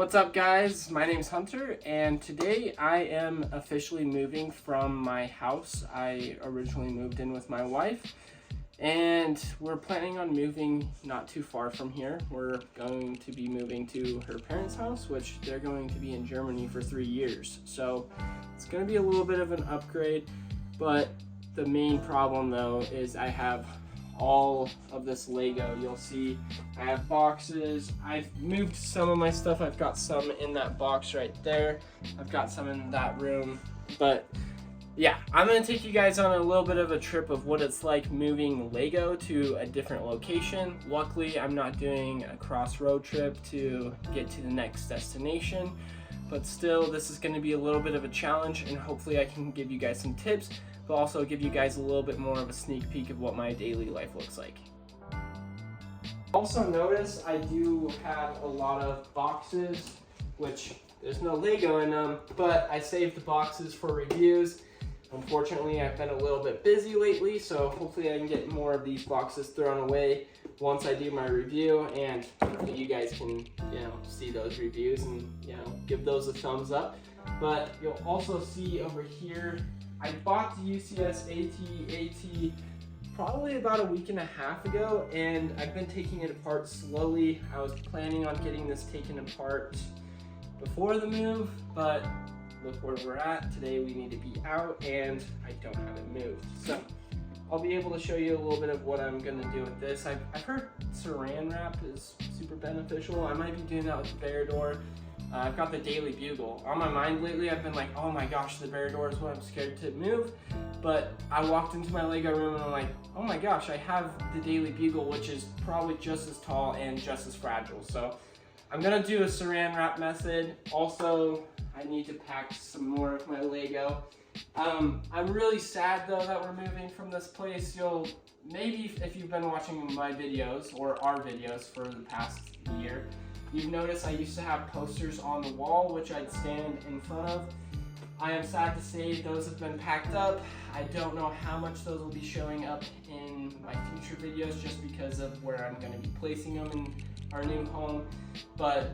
What's up, guys? My name's Hunter, and today I am officially moving from my house. I originally moved in with my wife, and we're planning on moving not too far from here. We're going to be moving to her parents' house, which they're going to be in Germany for 3 years. So it's going to be a little bit of an upgrade, but the main problem though is I have all of this Lego. You'll see I have boxes. I've moved some of my stuff. I've got some in that box right there. I've got some in that room. But yeah, I'm gonna take you guys on a little bit of a trip of what it's like moving Lego to a different location. Luckily, I'm not doing a cross road trip to get to the next destination, but still, this is gonna be a little bit of a challenge, and hopefully I can give you guys some tips, but also give you guys a little bit more of a sneak peek of what my daily life looks like. Also notice I do have a lot of boxes, which there's no Lego in them, but I saved the boxes for reviews. Unfortunately, I've been a little bit busy lately, so hopefully I can get more of these boxes thrown away once I do my review, and you guys can, see those reviews and, give those a thumbs up. But you'll also see over here, I bought the UCS AT probably about a week and a half ago, and I've been taking it apart slowly. I was planning on getting this taken apart before the move, but look where we're at. Today we need to be out and I don't have it moved. So I'll be able to show you a little bit of what I'm gonna do with this. I've heard saran wrap is super beneficial. I might be doing that with the Verador. I've got the Daily Bugle. On my mind lately, I've been like, oh my gosh, the Verador is what I'm scared to move. But I walked into my Lego room and I'm like, oh my gosh, I have the Daily Bugle, which is probably just as tall and just as fragile. So I'm gonna do a saran wrap method. Also, I need to pack some more of my Lego. I'm really sad though that we're moving from this place. Maybe if you've been watching my videos or our videos for the past year, you've noticed I used to have posters on the wall which I'd stand in front of. I am sad to say those have been packed up. I don't know how much those will be showing up in my future videos just because of where I'm going to be placing them in our new home. But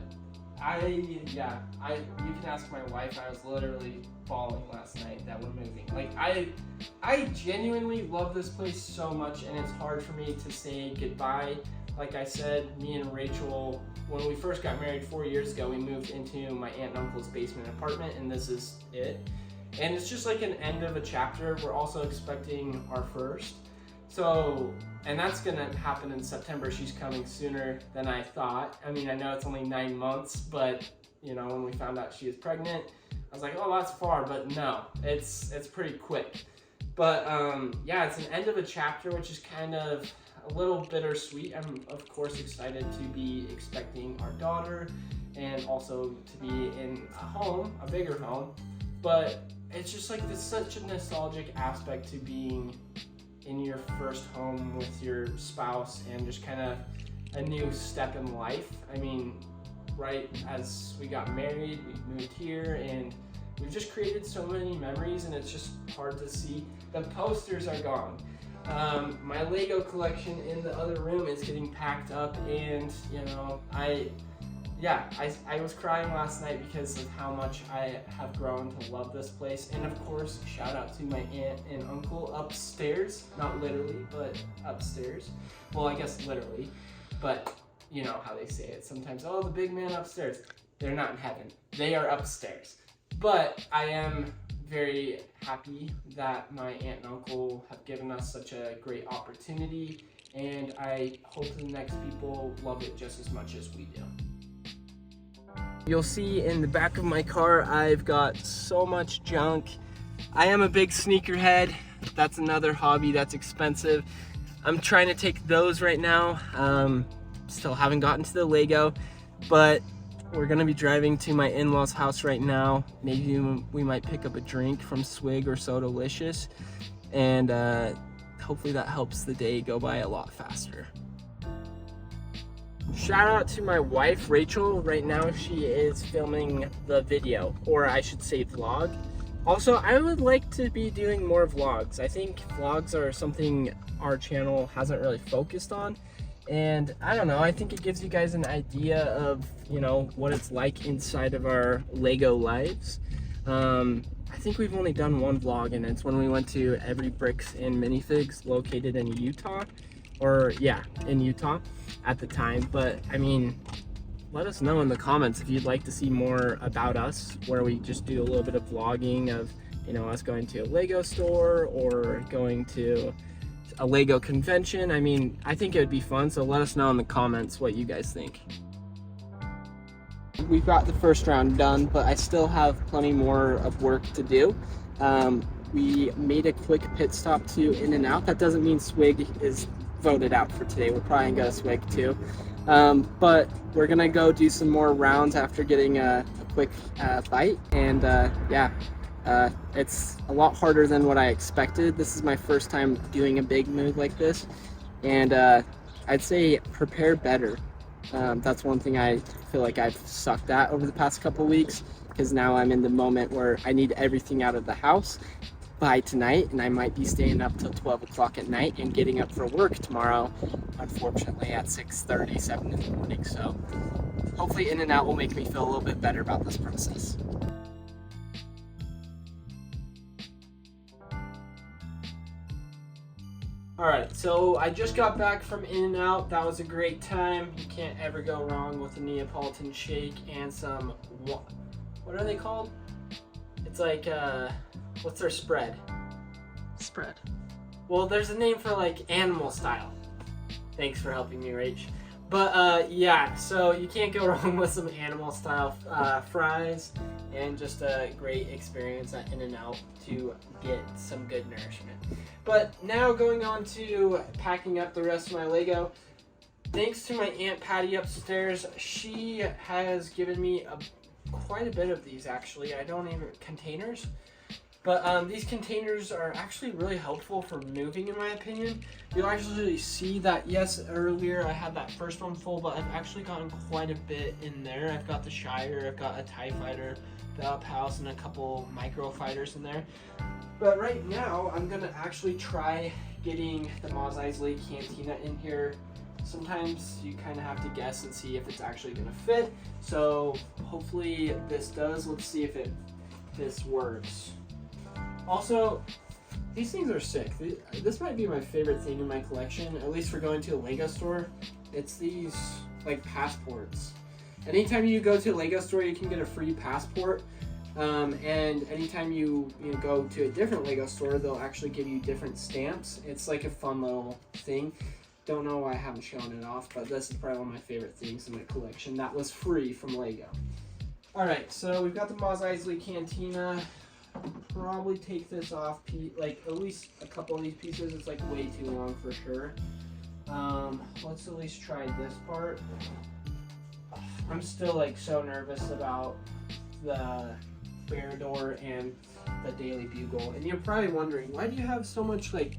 you can ask my wife. I was literally bawling last night that we're moving. Like I genuinely love this place so much, and it's hard for me to say goodbye. Like I said, me and Rachel, when we first got married 4 years ago, we moved into my aunt and uncle's basement apartment, and this is it. And it's just like an end of a chapter. We're also expecting our first. So, and that's gonna happen in September. She's coming sooner than I thought. I mean, I know it's only 9 months, but when we found out she was pregnant, I was like, oh, that's far, but no, it's pretty quick. But it's an end of a chapter, which is kind of a little bittersweet. I'm of course excited to be expecting our daughter and also to be in a bigger home, but it's just like this such a nostalgic aspect to being in your first home with your spouse and just kind of a new step in life. I mean, right as we got married, we moved here and we've just created so many memories, and it's just hard to see. The posters are gone. My Lego collection in the other room is getting packed up, and I was crying last night because of how much I have grown to love this place. And of course, shout out to my aunt and uncle upstairs, not literally, but upstairs. Well, I guess literally, but you know how they say it sometimes, oh, the big man upstairs. They're not in heaven, they are upstairs. But I am very happy that my aunt and uncle have given us such a great opportunity, and I hope the next people love it just as much as we do. You'll see in the back of my car, I've got so much junk. I am a big sneakerhead. That's another hobby that's expensive. I'm trying to take those right now. Still haven't gotten to the Lego, but we're gonna be driving to my in-laws' house right now. Maybe we might pick up a drink from Swig or Sodalicious, and hopefully that helps the day go by a lot faster. Shout out to my wife, Rachel. Right now she is filming the video, or I should say vlog. Also, I would like to be doing more vlogs. I think vlogs are something our channel hasn't really focused on, And I don't know, I think it gives you guys an idea of, you know, what it's like inside of our Lego lives. I think we've only done one vlog, and it's when we went to Every Bricks and Minifigs located in Utah. Or yeah, in Utah at the time. But I mean, let us know in the comments if you'd like to see more about us, where we just do a little bit of vlogging of, you know, us going to a Lego store or going to a Lego convention. I mean, I think it would be fun, so let us know in the comments what you guys think. We've got the first round done, but I still have plenty more of work to do. We made a quick pit stop to In-N-Out. That doesn't mean Swig is voted out for today. We're probably gonna go to Swig too. But we're gonna go do some more rounds after getting a quick bite. And yeah, it's a lot harder than what I expected. This is my first time doing a big move like this. And I'd say prepare better. That's one thing I feel like I've sucked at over the past couple weeks, because now I'm in the moment where I need everything out of the house by tonight, and I might be staying up till 12 o'clock at night and getting up for work tomorrow, unfortunately at 6:30, 7 in the morning. So hopefully In-N-Out will make me feel a little bit better about this process. Alright, so I just got back from In-N-Out. That was a great time. You can't ever go wrong with a Neapolitan shake and some, what are they called? It's like, what's their spread? Spread. Well, there's a name for like animal style. Thanks for helping me, Rach. But yeah, so you can't go wrong with some animal style fries, and just a great experience at In-N-Out to get some good nourishment. But now going on to packing up the rest of my Lego. Thanks to my Aunt Patty upstairs, she has given me quite a bit of these actually. Containers. But these containers are actually really helpful for moving, in my opinion. You'll actually see that, yes, earlier I had that first one full, but I've actually gotten quite a bit in there. I've got the Shire, I've got a TIE Fighter, the Up House, and a couple micro fighters in there. But right now, I'm gonna actually try getting the Mos Eisley Cantina in here. Sometimes you kind of have to guess and see if it's actually gonna fit. So hopefully this does. Let's see if this works. Also, these things are sick. This might be my favorite thing in my collection, at least for going to a Lego store. It's these like passports. Anytime you go to a Lego store, you can get a free passport. And anytime you go to a different Lego store, they'll actually give you different stamps. It's like a fun little thing. Don't know why I haven't shown it off, but this is probably one of my favorite things in my collection that was free from Lego. Alright, so we've got the Mos Eisley Cantina. Probably take this off, like at least a couple of these pieces. It's like way too long for sure. Let's at least try this part. I'm still like so nervous about the Bear Door and the Daily Bugle, and you're probably wondering, why do you have so much like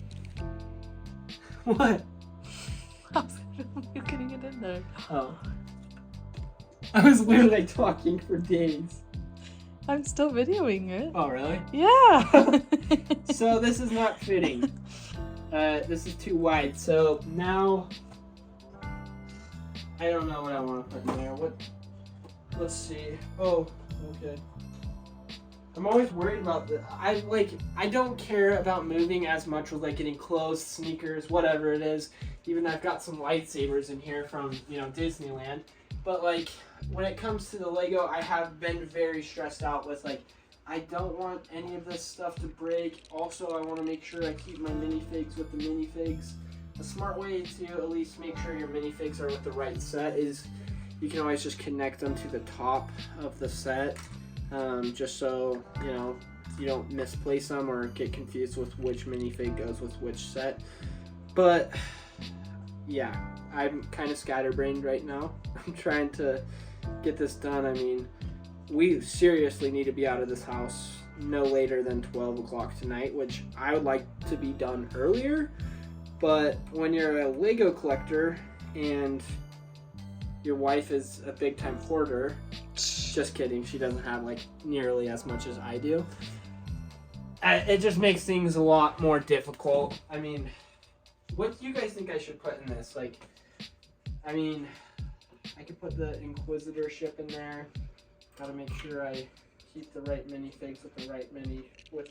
what? You're getting it in there. Oh, I was literally talking for days. I'm still videoing it. Oh, really? Yeah. So this is not fitting. This is too wide. So now I don't know what I want to put in there. Let's see. Oh, okay. I'm always worried about this. I don't care about moving as much with like getting clothes, sneakers, whatever it is. Even I've got some lightsabers in here from, Disneyland. But like when it comes to the Lego, I have been very stressed out with like, I don't want any of this stuff to break. Also, I want to make sure I keep my minifigs with the minifigs. A smart way to at least make sure your minifigs are with the right set is you can always just connect them to the top of the set, just so you don't misplace them or get confused with which minifig goes with which set. But yeah, I'm kind of scatterbrained right now. I'm trying to get this done. I mean, we seriously need to be out of this house no later than 12 o'clock tonight, which I would like to be done earlier. But when you're a Lego collector and your wife is a big time hoarder, just kidding, she doesn't have like nearly as much as I do, it just makes things a lot more difficult. I mean, what do you guys think I should put in this? Like, I mean, I could put the Inquisitor ship in there. Gotta make sure I keep the right minifigs with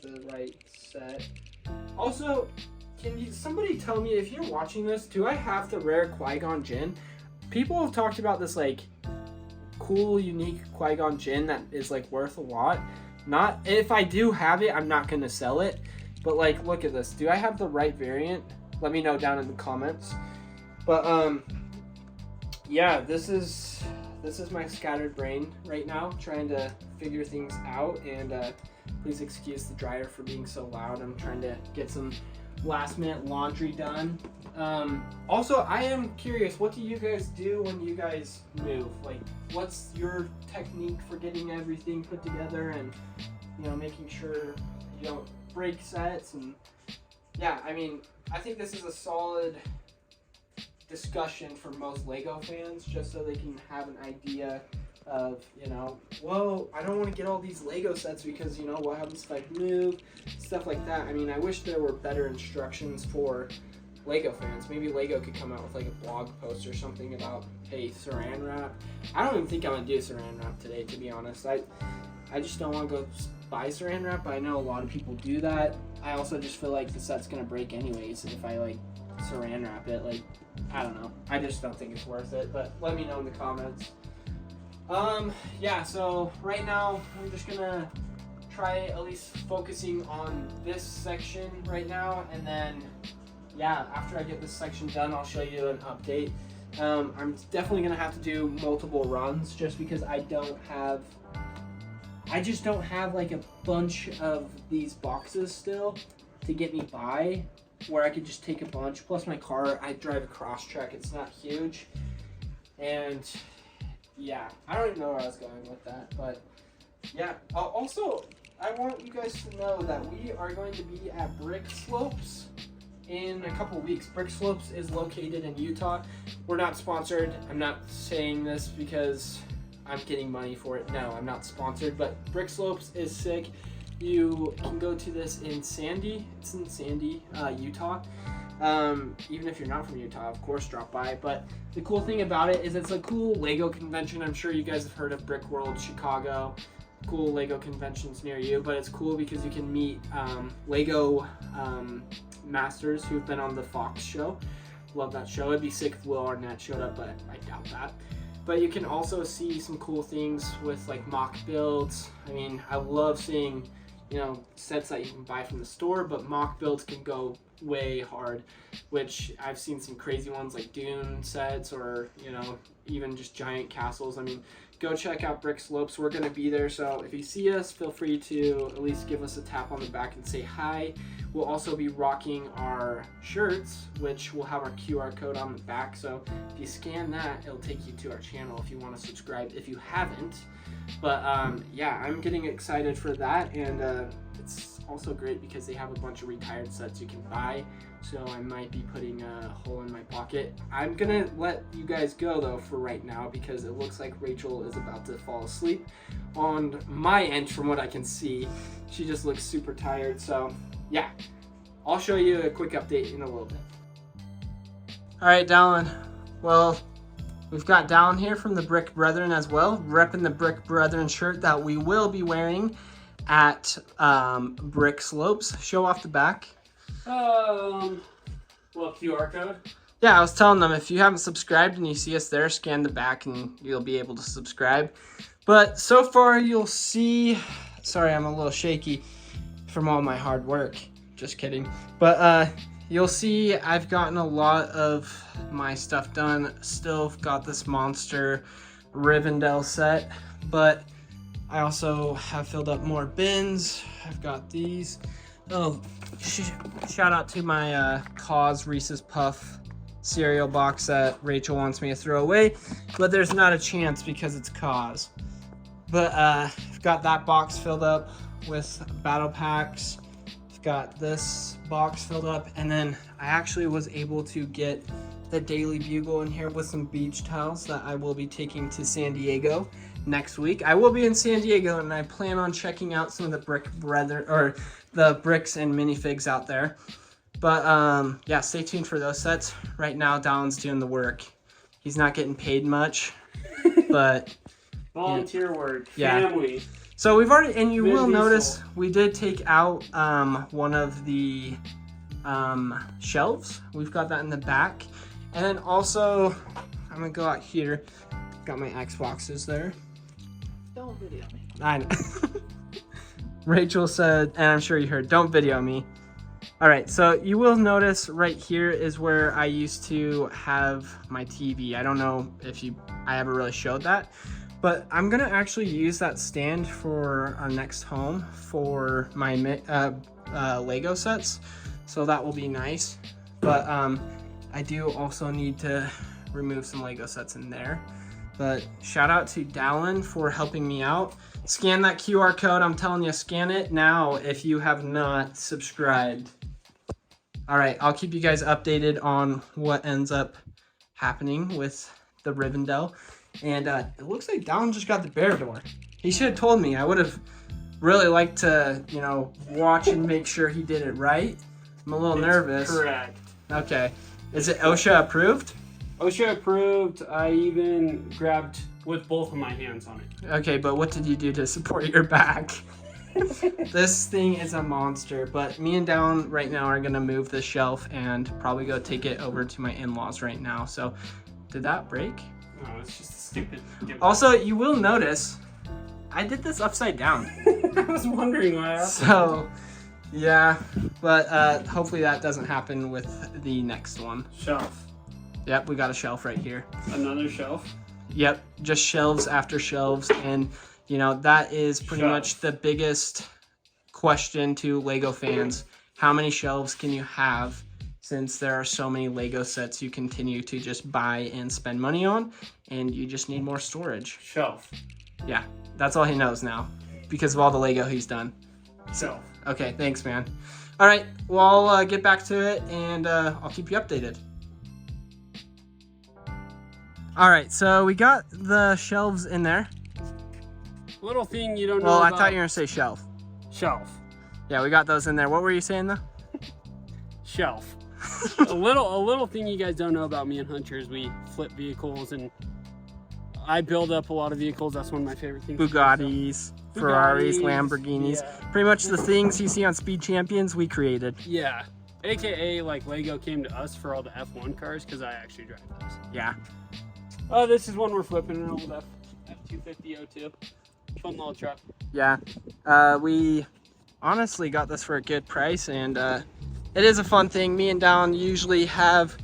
the right set. Also, somebody tell me, if you're watching this, do I have the rare Qui-Gon Jinn? People have talked about this like cool, unique Qui-Gon Jinn that is like worth a lot. Not if I do have it, I'm not gonna sell it. But like, look at this. Do I have the right variant? Let me know down in the comments. But yeah, this is my scattered brain right now, trying to figure things out. And please excuse the dryer for being so loud. I'm trying to get some last minute laundry done. Also, I am curious, what do you guys do when you guys move? Like, what's your technique for getting everything put together and, you know, making sure you don't break sets? And yeah, I mean, I think this is a solid discussion for most Lego fans, just so they can have an idea of, you know, whoa, I don't want to get all these Lego sets because, you know, what happens if I move, stuff like that. I mean, I wish there were better instructions for Lego fans. Maybe Lego could come out with like a blog post or something about, hey, saran wrap. I don't even think I'm gonna do saran wrap today, to be honest. I just don't want to go buy saran wrap, but I know a lot of people do that. I also just feel like the set's gonna break anyways if I like saran wrap it. Like, I don't know. I just don't think it's worth it, but let me know in the comments. Yeah, so right now I'm just gonna try at least focusing on this section right now, and then yeah, after I get this section done, I'll show you an update. I'm definitely gonna have to do multiple runs just because I just don't have like a bunch of these boxes still to get me by where I could just take a bunch. Plus my car, I drive a Crosstrek, it's not huge. And yeah, I don't even know where I was going with that, but yeah. Also, I want you guys to know that we are going to be at Brick Slopes in a couple weeks. Brick Slopes is located in Utah. We're not sponsored. I'm not saying this because I'm getting money for it. No, I'm not sponsored, but Brick Slopes is sick. You can go to this in Sandy. It's in Sandy, Utah. Even if you're not from Utah, of course, drop by. But the cool thing about it is it's a cool Lego convention. I'm sure you guys have heard of Brick World Chicago. Cool Lego conventions near you, but it's cool because you can meet Lego masters who've been on the Fox show. Love that show. It'd be sick if Will Arnett showed up, but I doubt that. But you can also see some cool things with like mock builds. I mean, I love seeing, you know, sets that you can buy from the store, but mock builds can go way hard, which I've seen some crazy ones like Dune sets, or, you know, even just giant castles. I mean, go check out Brick Slopes. We're going to be there, so if you see us, feel free to at least give us a tap on the back and say hi. We'll also be rocking our shirts, which will have our QR code on the back, so if you scan that, it'll take you to our channel if you want to subscribe if you haven't. But yeah, I'm getting excited for that, and it's also great because they have a bunch of retired sets you can buy, so I might be putting a hole in my pocket. I'm gonna let you guys go though for right now because it looks like Rachel is about to fall asleep on my end from what I can see. She just looks super tired, so yeah, I'll show you a quick update in a little bit. All right, Dallin. Well, we've got Dallin here from the Brick Brethren as well, repping the Brick Brethren shirt that we will be wearing at Brick Slopes. Show off the back. Well, QR code. Yeah, I was telling them if you haven't subscribed and you see us there, scan the back and you'll be able to subscribe. But so far you'll see, sorry, I'm a little shaky from all my hard work. Just kidding. But you'll see I've gotten a lot of my stuff done. Still got this monster Rivendell set, but I also have filled up more bins. I've got these. Oh, shout out to my Cause Reese's Puff cereal box that Rachel wants me to throw away, but there's not a chance because it's Cause. But I've got that box filled up with battle packs. I've got this box filled up, and then I actually was able to get the Daily Bugle in here with some beach towels that I will be taking to San Diego next week. I will be in San Diego, and I plan on checking out some of the Brick Brethren, or the bricks and minifigs out there. But yeah, stay tuned for those sets. Right now, Dallin's doing the work. He's not getting paid much, but Volunteer work, Yeah. family. so we've already, and you Vin will Diesel. notice we did take out one of the shelves. We've got that in the back. And then also, I'm gonna go out here. Got my Xboxes there. Don't video me. I know. Rachel said, and I'm sure you heard, don't video me. All right, so you will notice right here is where I used to have my TV. I don't know if I ever really showed that, but I'm gonna actually use that stand for our next home for my Lego sets. So that will be nice. But I do also need to remove some Lego sets in there. But shout out to Dallin for helping me out. Scan that QR code. I'm telling you, scan it now if you have not subscribed. All right, I'll keep you guys updated on what ends up happening with the Rivendell. And it looks like Dallin just got the bear door. He should have told me. I would have really liked to, you know, watch and make sure he did it right. I'm a little nervous. Correct. Okay. Is it OSHA approved? OSHA approved. I even grabbed with both of my hands on it. Okay, but what did you do to support your back? This thing is a monster, but me and Dallin right now are gonna move the shelf and probably go take it over to my in-laws right now. So, did that break? Oh, it's just a stupid. Also, you will notice, I did this upside down. I was wondering why. So, yeah, but hopefully that doesn't happen with the next one. Shelf. Yep, we got a shelf right here. Another shelf. Yep, just shelves after shelves, and you know, that is pretty much the biggest question to Lego fans. How many shelves can you have, since there are so many Lego sets you continue to just buy and spend money on, and you just need more storage? Shelf. Yeah, that's all he knows now because of all the Lego he's done. Shelf. Okay, thanks, man. All right, well, I'll get back to it, and I'll keep you updated. All right, so we got the shelves in there. Little thing you don't know Well, I about. thought you were gonna say shelf. Shelf. Yeah, we got those in there. What were you saying though? Shelf. a little thing you guys don't know about me and Hunter is we flip vehicles, and I build up a lot of vehicles. That's one of my favorite things. Bugattis, Ferraris, Lamborghinis. Yeah. Pretty much the things you see on Speed Champions, we created. Yeah. AKA, like, Lego came to us for all the F1 cars because I actually drive those. Yeah. Oh, this is one we're flipping, an old F250 02. Fun little truck. Yeah. We honestly got this for a good price, and it is a fun thing. Me and Dallin usually have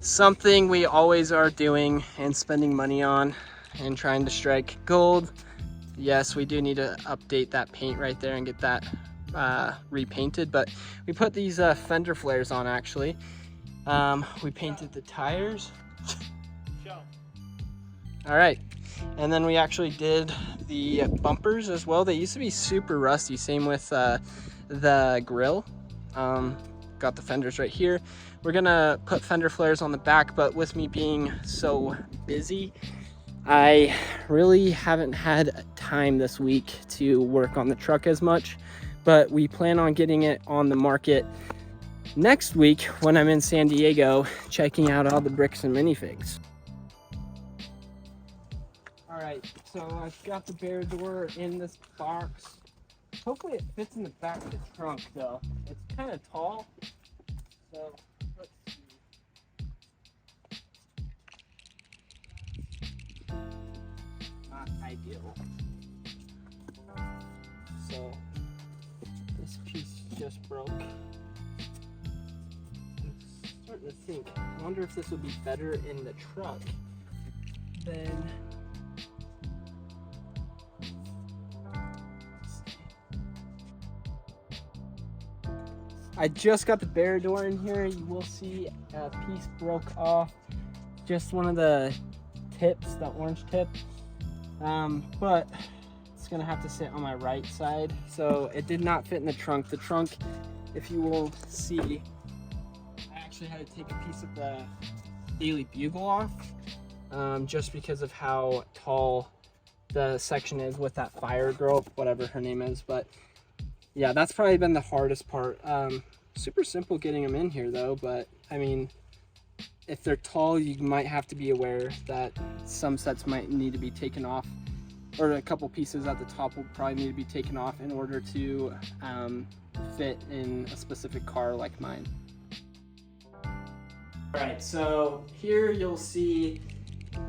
something we always are doing and spending money on and trying to strike gold. Yes, we do need to update that paint right there and get that repainted, but we put these fender flares on actually. We painted the tires. All right, and then we actually did the bumpers as well. They used to be super rusty, same with the grill. Got the fenders right here. We're gonna put fender flares on the back, but with me being so busy, I really haven't had time this week to work on the truck as much, but we plan on getting it on the market next week when I'm in San Diego checking out all the bricks and minifigs. All right, so I've got the bear door in this box. Hopefully it fits in the back of the trunk though. It's kind of tall, so let's see. Not ideal. So this piece just broke. I'm starting to think, I wonder if this would be better in the truck than I just got the bear door in here. You will see a piece broke off. Just one of the tips, the orange tip. But it's gonna have to sit on my right side. So it did not fit in the trunk. The trunk, if you will see, I actually had to take a piece of the Daily Bugle off, just because of how tall the section is with that fire girl, whatever her name is. But yeah, that's probably been the hardest part. Super simple getting them in here though, but I mean, if they're tall, you might have to be aware that some sets might need to be taken off, or a couple pieces at the top will probably need to be taken off in order to fit in a specific car like mine. Alright, so here you'll see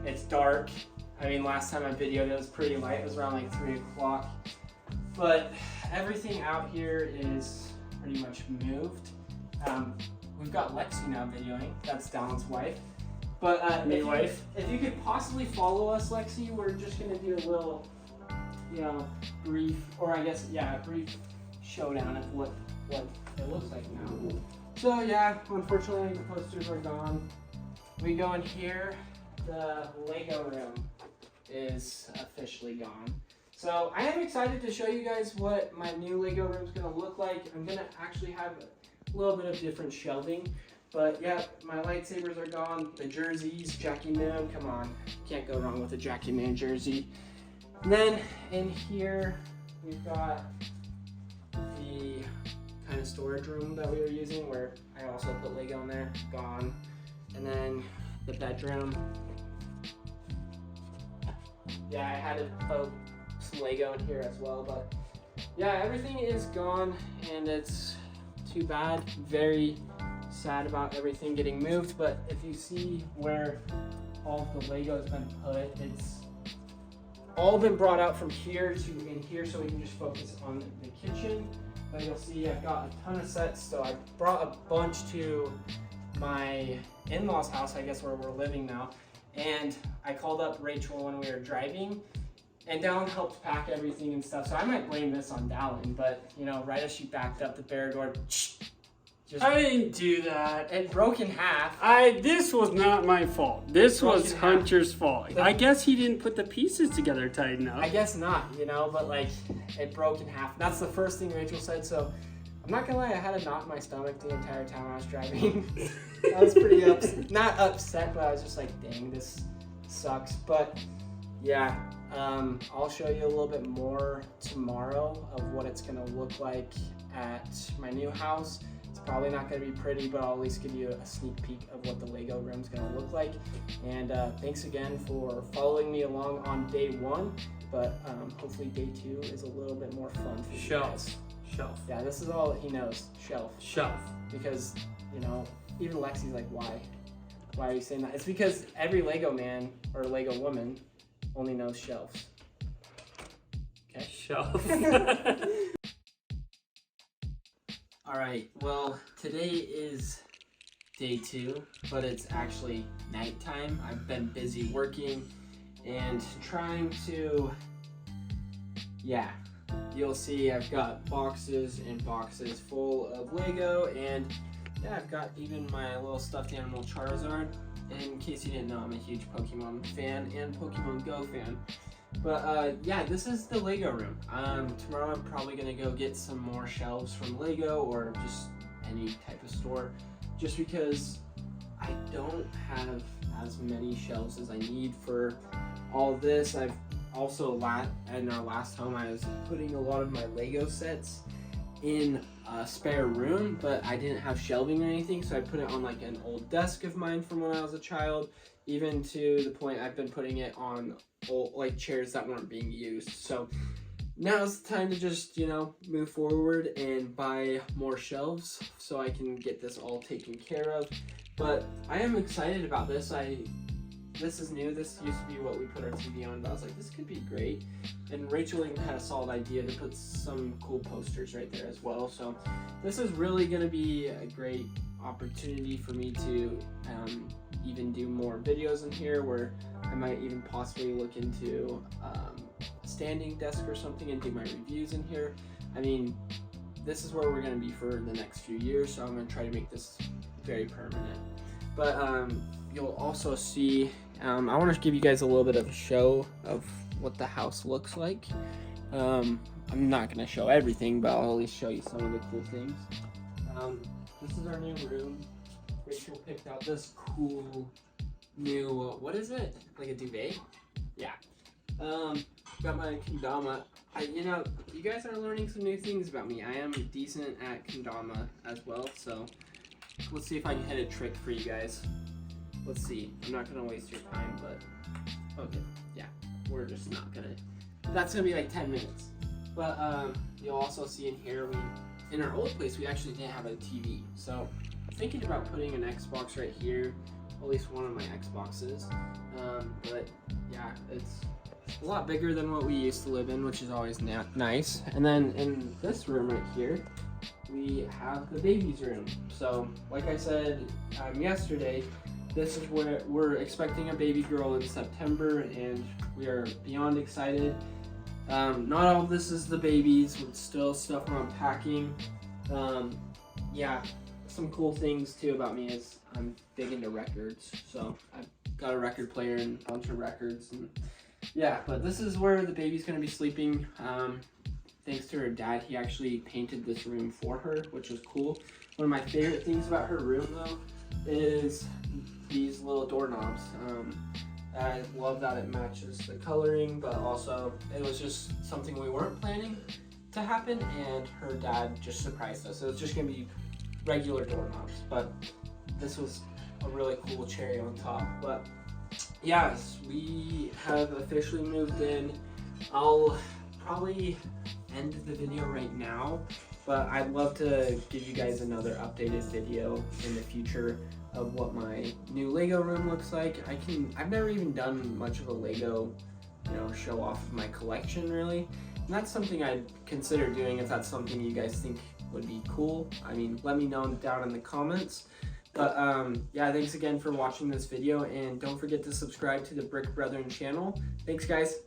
it's dark. I mean, last time I videoed it was pretty light, it was around like 3 o'clock. But everything out here is pretty much moved. We've got Lexi now videoing, that's Dallin's wife. But if you could possibly follow us, Lexi, we're just gonna do a little, brief, or I guess, a brief showdown of what it looks like now. So yeah, unfortunately the posters are gone. We go in here, the Lego room is officially gone. So I am excited to show you guys what my new Lego room is going to look like. I'm going to actually have a little bit of different shelving. But yeah, my lightsabers are gone. The jerseys, Jackie Moon, come on. Can't go wrong with a Jackie Moon jersey. And then in here, we've got the kind of storage room that we were using where I also put Lego in there, gone. And then the bedroom. Yeah, I had to put some Lego in here as well, but yeah, everything is gone and it's too bad. Very sad about everything getting moved, but if you see where all of the Lego has been put, it's all been brought out from here to in here so we can just focus on the kitchen. But you'll see I've got a ton of sets, so I brought a bunch to my in-laws house, I guess where we're living now, and I called up Rachel when we were driving, and Dallin helped pack everything and stuff, so I might blame this on Dallin, but right as she backed up the bare door, I didn't do that. It broke in half. This was not my fault. This was Hunter's fault. I guess he didn't put the pieces together tight enough. I guess not, but like it broke in half. That's the first thing Rachel said, so I'm not gonna lie, I had a knot in my stomach the entire time I was driving. I was pretty not upset, but I was just like, dang, this sucks. But yeah, I'll show you a little bit more tomorrow of what it's gonna look like at my new house. It's probably not gonna be pretty, but I'll at least give you a sneak peek of what the Lego room's gonna look like. And thanks again for following me along on day 1, but hopefully day 2 is a little bit more fun for you guys. Shelf. Yeah, this is all he knows. Shelf. Because, even Lexi's like, why? Why are you saying that? It's because every Lego man or Lego woman only knows shelves. Okay. Shelf. Alright, well, today is day 2, but it's actually nighttime. I've been busy working and trying to, you'll see I've got boxes and boxes full of Lego, and I've got even my little stuffed animal Charizard. And in case you didn't know, I'm a huge Pokemon fan and Pokemon Go fan. But this is the Lego room. Tomorrow I'm probably gonna go get some more shelves from Lego or just any type of store, just because I don't have as many shelves as I need for all this. I've also, in our last home, I was putting a lot of my Lego sets in a spare room, but I didn't have shelving or anything, so I put it on like an old desk of mine from when I was a child, even to the point I've been putting it on old, like, chairs that weren't being used. So now's the time to just, move forward and buy more shelves so I can get this all taken care of. But I am excited about this. This is new. This used to be what we put our TV on, but I was like, this could be great. And Rachel even had a solid idea to put some cool posters right there as well. So this is really going to be a great opportunity for me to even do more videos in here, where I might even possibly look into a standing desk or something and do my reviews in here. I mean, this is where we're going to be for the next few years, so I'm going to try to make this very permanent. But you'll also see, I want to give you guys a little bit of a show of what the house looks like. I'm not going to show everything, but I'll at least show you some of the cool things. This is our new room. Rachel picked out this cool new, what is it? Like a duvet? Yeah. Got my kendama. You guys are learning some new things about me. I am decent at kendama as well, so let's see if I can hit a trick for you guys. let's see. I'm not gonna waste your time, but okay, yeah, we're just not gonna. That's gonna be like 10 minutes. But you'll also see in here, in our old place, we actually didn't have a TV. So thinking about putting an Xbox right here, at least one of my Xboxes. But yeah, it's a lot bigger than what we used to live in, which is always nice. And then in this room right here, we have the baby's room. So like I said yesterday, this is where we're expecting a baby girl in September, and we are beyond excited. Not all of this is the babies, with still stuff we're unpacking. Yeah, some cool things too about me is I'm big into records, so I've got a record player and a bunch of records, and yeah, but this is where the baby's gonna be sleeping. Thanks to her dad, he actually painted this room for her, which was cool. One of my favorite things about her room though is these little doorknobs. I love that it matches the coloring, but also it was just something we weren't planning to happen, and her dad just surprised us. So it's just gonna be regular doorknobs, but this was a really cool cherry on top. But yes, we have officially moved in. I'll probably end the video right now, but I'd love to give you guys another updated video in the future of what my new Lego room looks like. I've never even done much of a Lego, show off of my collection really. And that's something I'd consider doing if that's something you guys think would be cool. I mean, let me know down in the comments. But yeah, thanks again for watching this video, and don't forget to subscribe to the Brick Brethren channel. Thanks guys.